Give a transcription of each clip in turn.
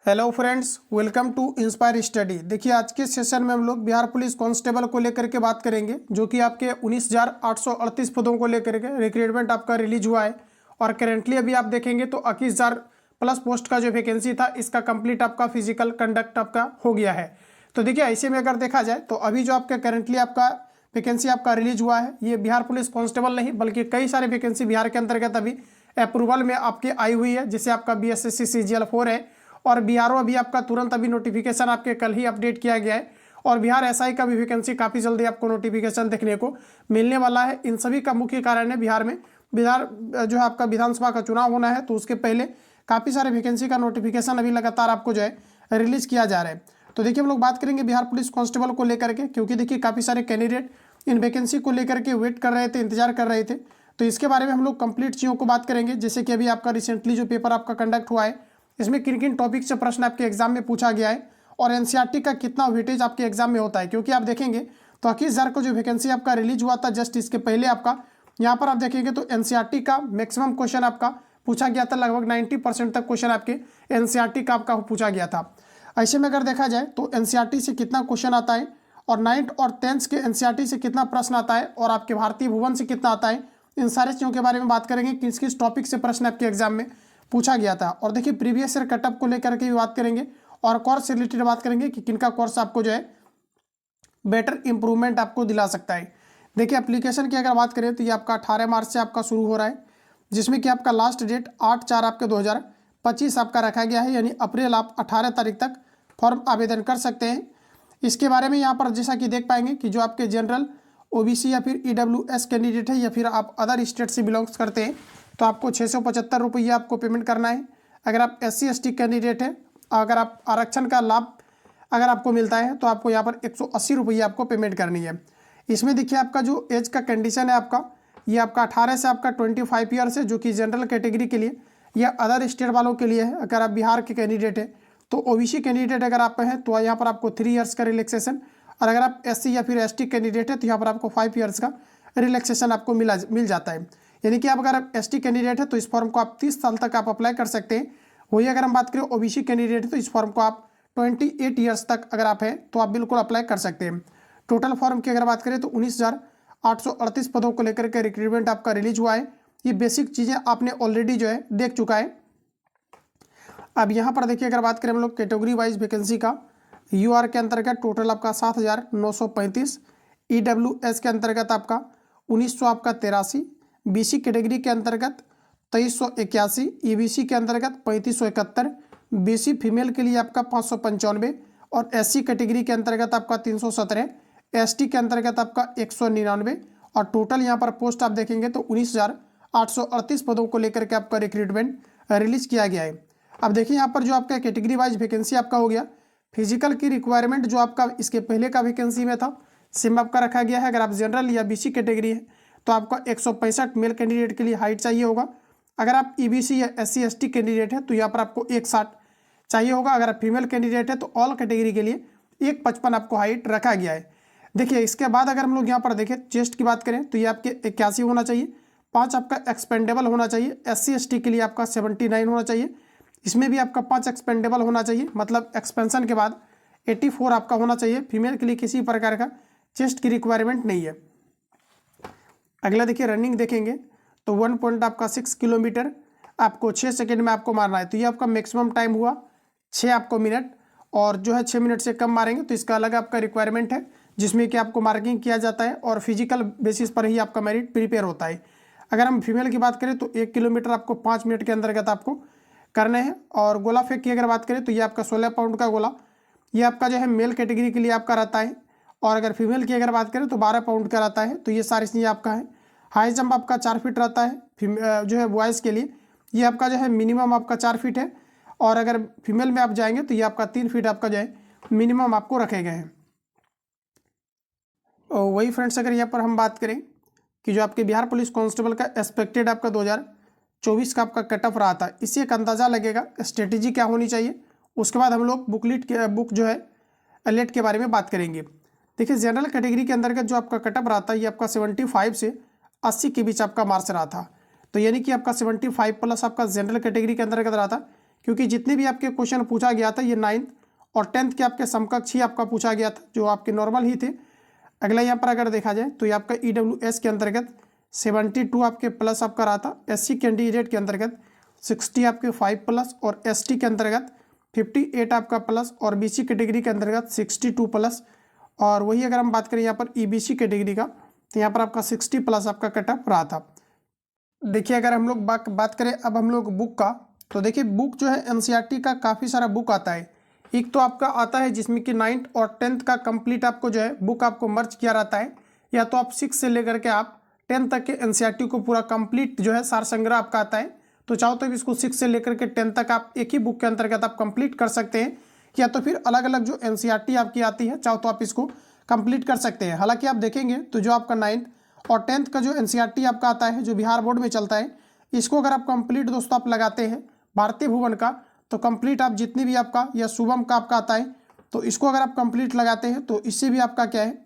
Hello friends, welcome to inspire study. देखिए, आज के सेशन में हम लोग बिहार पुलिस कांस्टेबल को लेकर के बात करेंगे, जो कि आपके 19,838 पदों को लेकर के रिक्रूटमेंट आपका रिलीज हुआ है। और करेंटली अभी आप देखेंगे तो 21,000 प्लस पोस्ट का जो वैकेंसी था, इसका कंप्लीट आपका फिजिकल कंडक्ट आपका हो गया है। तो देखिए, ऐसे में अगर देखा जाए तो अभी जो आपका करेंटली आपका वैकेंसी आपका रिलीज हुआ है, ये बिहार पुलिस कांस्टेबल नहीं बल्कि कई सारे वैकेंसी बिहार के अंतर्गत अभी अप्रूवल में आपके आई हुई है, जिससे आपका BSSC CGL 4 है। और BRO अभी आपका तुरंत अभी नोटिफिकेशन आपके कल ही अपडेट किया गया है। और बिहार SI का भी वैकेंसी काफ़ी जल्दी आपको नोटिफिकेशन देखने को मिलने वाला है। इन सभी का मुख्य कारण है बिहार जो है आपका विधानसभा का चुनाव होना है, तो उसके पहले काफ़ी सारे वैकेंसी का नोटिफिकेशन अभी लगातार आपको जो है रिलीज किया जा रहा है। तो देखिए, हम लोग बात करेंगे बिहार पुलिस कांस्टेबल को लेकर के, क्योंकि देखिए काफ़ी सारे कैंडिडेट इन वैकेंसी को लेकर के वेट कर रहे थे, इंतजार कर रहे थे। तो इसके बारे में हम लोग कंप्लीट चीज़ों को बात करेंगे, जैसे कि अभी आपका रिसेंटली जो पेपर आपका कंडक्ट हुआ है, इसमें किन किन टॉपिक से प्रश्न आपके एग्जाम में पूछा गया है और NCERT का कितना वेटेज आपके एग्जाम में होता है। क्योंकि आप देखेंगे तो 21,000 को जो वैकेंसी आपका रिलीज हुआ था, जस्ट इसके पहले आपका यहाँ पर आप देखेंगे तो NCERT का मैक्सिमम क्वेश्चन आपका पूछा गया था। लगभग 90% तक क्वेश्चन आपके NCERT का आपका पूछा गया था। ऐसे में अगर देखा जाए तो NCERT से कितना क्वेश्चन आता है और 9th और 10th के NCERT से कितना प्रश्न आता है और आपके भारतीय भुवन से कितना आता है, इन सारे चीज़ों के बारे में बात करेंगे। किस किस टॉपिक से प्रश्न आपके एग्जाम में पूछा गया था। और देखिए, प्रीवियस ईयर कटअप को लेकर के भी बात करेंगे और कोर्स से रिलेटेड बात करेंगे कि किनका कोर्स आपको जो है बेटर इंप्रूवमेंट आपको दिला सकता है। देखिए, एप्लीकेशन की अगर बात करें तो ये आपका 18 मार्च से आपका शुरू हो रहा है, जिसमें कि आपका लास्ट डेट 8/4 आपके 2025 आपका रखा गया है, यानी अप्रैल आप 18 तारीख तक फॉर्म आवेदन कर सकते हैं। इसके बारे में यहाँ पर जैसा कि देख पाएंगे कि जो आपके जनरल OBC या फिर EWS कैंडिडेट है या फिर आप अदर स्टेट से बिलोंग्स करते हैं तो आपको 675 रुपये आपको पेमेंट करना है। अगर आप SC ST कैंडिडेट है, अगर आप आरक्षण का लाभ अगर आपको मिलता है तो आपको यहाँ पर 180 रुपये आपको पेमेंट करनी है। इसमें देखिए, आपका जो एज का कंडीशन है आपका, ये आपका 18 से आपका 25 ईयर्स है, जो कि जनरल कैटेगरी के लिए या अदर स्टेट वालों के लिए है। अगर आप बिहार के कैंडिडेट हैं तो OBC कैंडिडेट अगर आप हैं तो यहाँ पर आपको 3 ईयर्स का रिलैक्सेशन, और अगर आप SC या फिर ST कैंडिडेट है तो यहाँ पर आपको 5 ईयर्स का रिलैक्सेशन आपको मिल जाता है। यानी कि आप अगर आप ST कैंडिडेट है तो इस फॉर्म को आप 30 साल तक आप अप्लाई कर सकते हैं। वही अगर हम बात करें OBC कैंडिडेट है तो इस फॉर्म को आप 28 ईयर्स तक अगर आप हैं तो आप बिल्कुल अप्लाई कर सकते हैं। टोटल फॉर्म की अगर बात करें तो 19,838 पदों को लेकर के रिक्रूटमेंट आपका रिलीज हुआ है। ये बेसिक चीज़ें आपने ऑलरेडी जो है देख चुका है। अब यहाँ पर देखिए, अगर बात करें हम लोग कैटेगरी वाइज वैकेंसी का, UR के अंतर्गत टोटल आपका 7,935, EWS के अंतर्गत आपका 1,900 आपका 83, BC कैटेगरी के अंतर्गत 2,381, EBC के अंतर्गत 3,571, BC फीमेल के लिए आपका 595 और SC कैटेगरी के अंतर्गत आपका 317, ST के अंतर्गत आपका 199 और टोटल यहाँ पर पोस्ट आप देखेंगे तो 19,838 पदों को लेकर के आपका रिक्रूटमेंट रिलीज किया गया है। अब देखिए, यहाँ पर जो आपका कैटेगरी वाइज वैकेंसी आपका हो गया, फिजिकल की रिक्वायरमेंट जो आपका इसके पहले का वैकेंसी में था सेम आपका रखा गया है। अगर आप जनरल या BC कैटेगरी है तो आपका 165 मेल कैंडिडेट के लिए हाइट चाहिए होगा। अगर आप EBC या SC ST कैंडिडेट है तो यहाँ पर आपको 160 चाहिए होगा। अगर आप फीमेल कैंडिडेट है तो ऑल कैटेगरी के लिए 155 आपको हाइट रखा गया है। देखिए, इसके बाद अगर हम लोग यहाँ पर देखें चेस्ट की बात करें तो ये आपके 81 होना चाहिए, 5 आपका एक्सपेंडेबल होना चाहिए। SC ST के लिए आपका 79 होना चाहिए, इसमें भी आपका 5 एक्सपेंडेबल होना चाहिए, मतलब एक्सपेंशन के बाद 84 आपका होना चाहिए। फीमेल के लिए किसी प्रकार का चेस्ट की रिक्वायरमेंट नहीं है। अगला देखिए, रनिंग देखेंगे तो 1 पॉइंट आपका 6 किलोमीटर आपको 6 सेकेंड में आपको मारना है। तो ये आपका मैक्सिमम टाइम हुआ 6 आपको मिनट, और जो है 6 मिनट से कम मारेंगे तो इसका अलग आपका रिक्वायरमेंट है, जिसमें कि आपको मार्किंग किया जाता है और फिजिकल बेसिस पर ही आपका मेरिट प्रिपेयर होता है। अगर हम फीमेल की बात करें तो 1 किलोमीटर आपको 5 मिनट के अंतर्गत आपको करने हैं। और गोला फेंक की अगर बात करें तो ये आपका 16 पाउंड का गोला, ये आपका जो है मेल कैटेगरी के लिए आपका रहता है। और अगर फीमेल की अगर बात करें तो 12 पाउंड का रहता है। तो ये सारी चीज़ें आपका है। हाई जंप आपका 4 फीट रहता है जो है बॉयज़ के लिए, ये आपका जो है मिनिमम आपका 4 फीट है। और अगर फीमेल में आप जाएंगे तो ये आपका 3 फीट आपका जो है मिनिमम आपको रखे गए हैं। और वही फ्रेंड्स, अगर यहाँ पर हम बात करें कि जो आपके बिहार पुलिस कांस्टेबल का एक्सपेक्टेड आपका 2024 का आपका कट ऑफ रहा था, इससे एक अंदाज़ा लगेगा स्ट्रेटेजी क्या होनी चाहिए। उसके बाद हम लोग बुक जो है एलेट के बारे में बात करेंगे। देखिए, जनरल कैटेगरी के अंतर्गत जो आपका कट ऑफ रहा था, ये आपका 75 से 80 के बीच आपका मार्क्स रहा था। तो यानी कि आपका 75 प्लस आपका जनरल कैटेगरी के अंतर्गत रहा था, क्योंकि जितने भी आपके क्वेश्चन पूछा गया था ये 9th और 10th के आपके समकक्ष ही आपका पूछा गया था, जो आपके नॉर्मल ही थे। अगला यहाँ पर अगर देखा जाए तो ये आपका EWS के अंतर्गत 72 आपके प्लस आपका रहा था, SC कैंडिडेट के अंतर्गत 60 आपके 5 प्लस और ST के अंतर्गत 58 आपका प्लस और BC कैटेगरी के अंतर्गत 62 प्लस। और वही अगर हम बात करें यहाँ पर EBC कैटेगरी का तो यहाँ पर आपका 60 प्लस आपका कट ऑफ रहा था। देखिए अगर हम लोग बात करें अब हम लोग बुक का, तो देखिए बुक जो है NCERT का काफ़ी सारा बुक आता है। एक तो आपका आता है जिसमें कि 9th और 10th का कंप्लीट आपको जो है बुक आपको मर्ज किया रहता है, या तो आप 6 से लेकर के आप 10 तक के NCERT को पूरा कंप्लीट जो है सार संग्रह आपका आता है। तो चाहो तो इसको 6 से लेकर के 10 तक आप एक ही बुक के अंतर्गत आप कंप्लीट कर सकते हैं, या तो फिर अलग अलग जो NCERT आपकी आती है चाहो तो आप इसको कंप्लीट कर सकते हैं। हालांकि आप देखेंगे तो जो आपका 9th और 10th का जो NCERT आपका आता है जो बिहार बोर्ड में चलता है, इसको अगर आप कंप्लीट दोस्तों आप लगाते हैं भारतीय भुवन का, तो कंप्लीट आप जितनी भी आपका या शुभम का आपका आता है, तो इसको अगर आप कंप्लीट लगाते हैं तो इससे भी आपका क्या है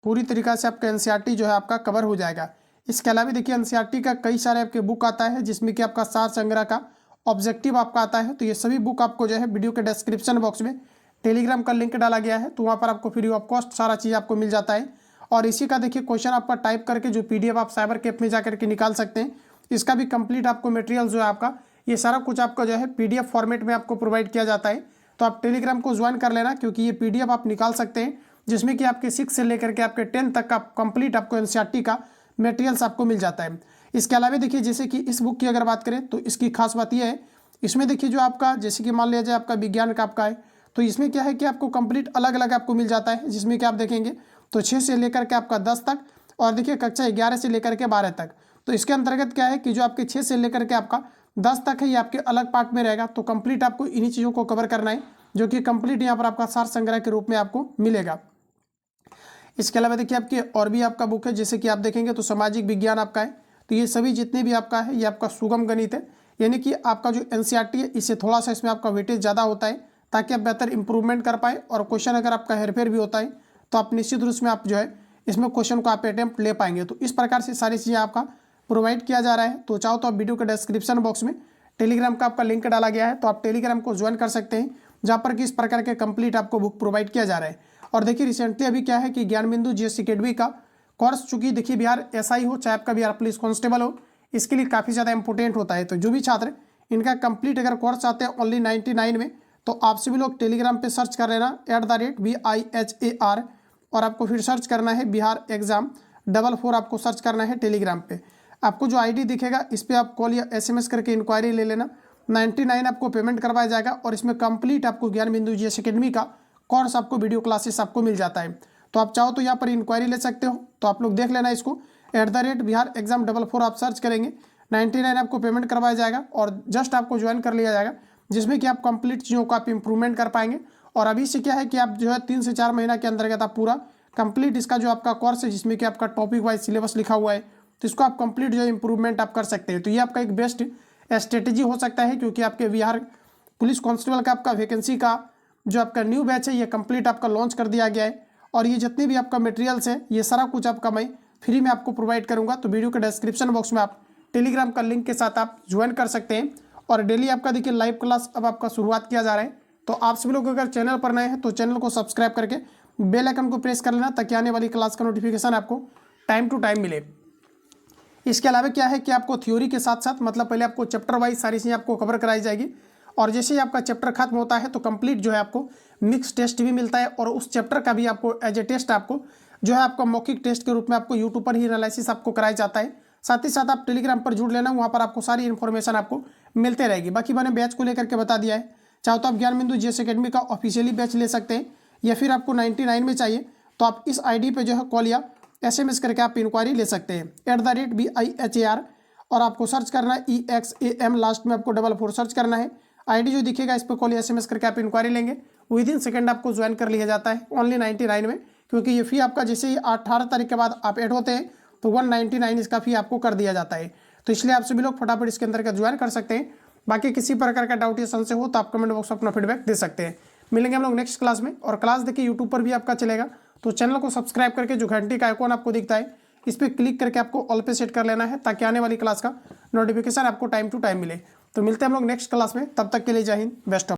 पूरी तरीक़ा से आपका NCERT जो है आपका कवर हो जाएगा। इसके अलावा देखिए NCERT का कई सारे आपके बुक आता है जिसमें कि आपका सार संग्रह का ऑब्जेक्टिव आपका आता है। तो ये सभी बुक आपको जो है वीडियो के डिस्क्रिप्शन बॉक्स में टेलीग्राम का लिंक डाला गया है, तो वहाँ पर आपको फ्री ऑफ कॉस्ट सारा चीज़ आपको मिल जाता है। और इसी का देखिए क्वेश्चन आपका टाइप करके जो PDF आप साइबर कैफ में जाकर के निकाल सकते हैं, इसका भी कंप्लीट आपको मटेरियल जो है आपका ये सारा कुछ आपका जो है PDF फॉर्मेट में आपको प्रोवाइड किया जाता है। तो आप टेलीग्राम को ज्वाइन कर लेना, क्योंकि ये PDF आप निकाल सकते हैं जिसमें कि आपके 6 से लेकर के आपके 10 तक का कंप्लीट आपको NCERT का मटेरियल्स आपको मिल जाता है। इसके अलावा देखिए जैसे कि इस बुक की अगर बात करें तो इसकी खास बात यह है, इसमें देखिए जो आपका जैसे कि मान लिया जाए आपका विज्ञान का आपका है, तो इसमें क्या है कि आपको कंप्लीट अलग अलग आपको मिल जाता है, जिसमें कि आप देखेंगे तो 6 से लेकर के आपका 10 तक, और देखिए कक्षा 11 से लेकर के 12 तक। तो इसके अंतर्गत क्या है कि जो आपके 6 से लेकर के आपका 10 तक है ये आपके अलग पार्ट में रहेगा। तो कंप्लीट आपको इन्हीं चीज़ों को कवर करना है, जो कि कंप्लीट यहाँ पर आपका सार संग्रह के रूप में आपको मिलेगा। इसके अलावा देखिए आपके और भी आपका बुक है, जैसे कि आप देखेंगे तो सामाजिक विज्ञान आपका है। तो ये सभी जितने भी आपका है ये आपका सुगम गणित है, यानी कि आपका जो NCERT है इससे थोड़ा सा इसमें आपका वेटेज ज़्यादा होता है, ताकि आप बेहतर इंप्रूवमेंट कर पाए। और क्वेश्चन अगर आपका हेरफेर भी होता है तो आप निश्चित रूप में आप जो है इसमें क्वेश्चन को आप अटेम्प्ट ले पाएंगे। तो इस प्रकार से सारी चीज़ें आपका प्रोवाइड किया जा रहा है। तो चाहो तो आप वीडियो के डिस्क्रिप्शन बॉक्स में टेलीग्राम का आपका लिंक डाला गया है, तो आप टेलीग्राम को ज्वाइन कर सकते हैं, जहाँ पर कि इस प्रकार के कंप्लीट आपको बुक प्रोवाइड किया जा रहा है। और देखिए रिसेंटली अभी क्या है कि ज्ञान बिंदु GS अकेडमी का कोर्स, चूंकि देखिए बिहार SI हो चाहे आपका बिहार पुलिस कांस्टेबल हो, इसके लिए काफ़ी ज़्यादा इंपॉर्टेंट होता है। तो जो भी छात्र इनका कंप्लीट अगर कोर्स आते हैं ओनली 99 में, तो आप सभी लोग टेलीग्राम पे सर्च कर लेना @BIHAR, और आपको फिर सर्च करना है बिहार एग्जाम 44 आपको सर्च करना है टेलीग्राम पे। आपको जो ID दिखेगा इस पर आप कॉल या SMS करके इंक्वायरी ले लेना। 99 आपको पेमेंट करवाया जाएगा, और इसमें कंप्लीट आपको ज्ञान बिंदु GS अकेडमी का कोर्स आपको वीडियो क्लासेस आपको मिल जाता है। तो आप चाहो तो यहाँ पर इंक्वायरी ले सकते हो, तो आप लोग देख लेना इसको @बिहार एग्जाम 44 आप सर्च करेंगे, 99 आपको पेमेंट करवाया जाएगा और जस्ट आपको ज्वाइन कर लिया जाएगा, जिसमें कि आप कंप्लीट चीज़ों को आप इंप्रूवमेंट कर पाएंगे। और अभी से क्या है कि आप जो है 3 से 4 महीना के अंतर्गत आप पूरा कंप्लीट इसका जो आपका कोर्स है, जिसमें कि आपका टॉपिक वाइज सिलेबस लिखा हुआ है, तो इसको आप कंप्लीट जो है इंप्रूवमेंट आप कर सकते हैं। तो ये आपका एक बेस्ट स्ट्रेटेजी हो सकता है, क्योंकि आपके बिहार पुलिस कांस्टेबल का आपका वैकेंसी का जो आपका न्यू बैच है ये कंप्लीट आपका लॉन्च कर दिया गया है। और ये जितने भी आपका मटेरियल्स है ये सारा कुछ आपका मैं फ्री में आपको प्रोवाइड करूँगा। तो वीडियो के डिस्क्रिप्शन बॉक्स में आप टेलीग्राम का लिंक के साथ आप ज्वाइन कर सकते हैं। और डेली आपका देखिए लाइव क्लास अब आपका शुरुआत किया जा रहा है। तो आप सभी लोग अगर चैनल पर नए हैं तो चैनल को सब्सक्राइब करके बेल आइकन को प्रेस कर लेना, ताकि आने वाली क्लास का नोटिफिकेशन आपको टाइम टू टाइम मिले। इसके अलावा क्या है कि आपको थ्योरी के साथ साथ मतलब पहले आपको चैप्टर वाइज सारी चीज़ें आपको कवर कराई जाएगी, और जैसे ही आपका चैप्टर खत्म होता है तो कंप्लीट जो है आपको मिक्स टेस्ट भी मिलता है, और उस चैप्टर का भी आपको एज ए टेस्ट आपको जो है आपका मौखिक टेस्ट के रूप में आपको यूट्यूब पर ही एनालिसिस आपको कराया जाता है। साथ ही साथ आप टेलीग्राम पर जुड़ लेना, वहाँ पर आपको सारी इन्फॉर्मेशन आपको मिलते रहेगी। बाकी मैंने बैच को लेकर के बता दिया है, चाहो तो आप ज्ञान बिंदु GS अकेडमी का ऑफिशियली बैच ले सकते हैं, या फिर आपको 99 में चाहिए तो आप इस ID पे जो है कॉल या SMS करके आप इंक्वायरी ले सकते हैं @BIHAR, और आपको सर्च करना है EXAM, लास्ट में आपको 44 सर्च करना है। ID जो दिखेगा इस पर कॉल या SMS करके आप इंक्वायरी लेंगे, विदिन सेकंड आपको ज्वाइन कर लिया जाता है ओनली 99 में, क्योंकि ये फी आपका जैसे ही 18 तारीख के बाद आप ऐड होते हैं तो 199 इसका फी आपको कर दिया जाता है। तो इसलिए आप सभी लोग फटाफट इसके अंदर का ज्वाइन कर सकते हैं। बाकी किसी प्रकार का डाउट या संशय हो तो आप कमेंट बॉक्स में अपना फीडबैक दे सकते हैं। मिलेंगे हम लोग नेक्स्ट क्लास में, और क्लास देखिए यूट्यूब पर भी आपका चलेगा, तो चैनल को सब्सक्राइब करके जो घंटी का आइकॉन आपको दिखता है इस पर क्लिक करके आपको ऑल पे सेट कर लेना है, ताकि आने वाली क्लास का नोटिफिकेशन आपको टाइम टू टाइम मिले। तो मिलते हैं हम लोग नेक्स्ट क्लास में, तब तक के लिए जय हिंद, बेस्ट ऑफ।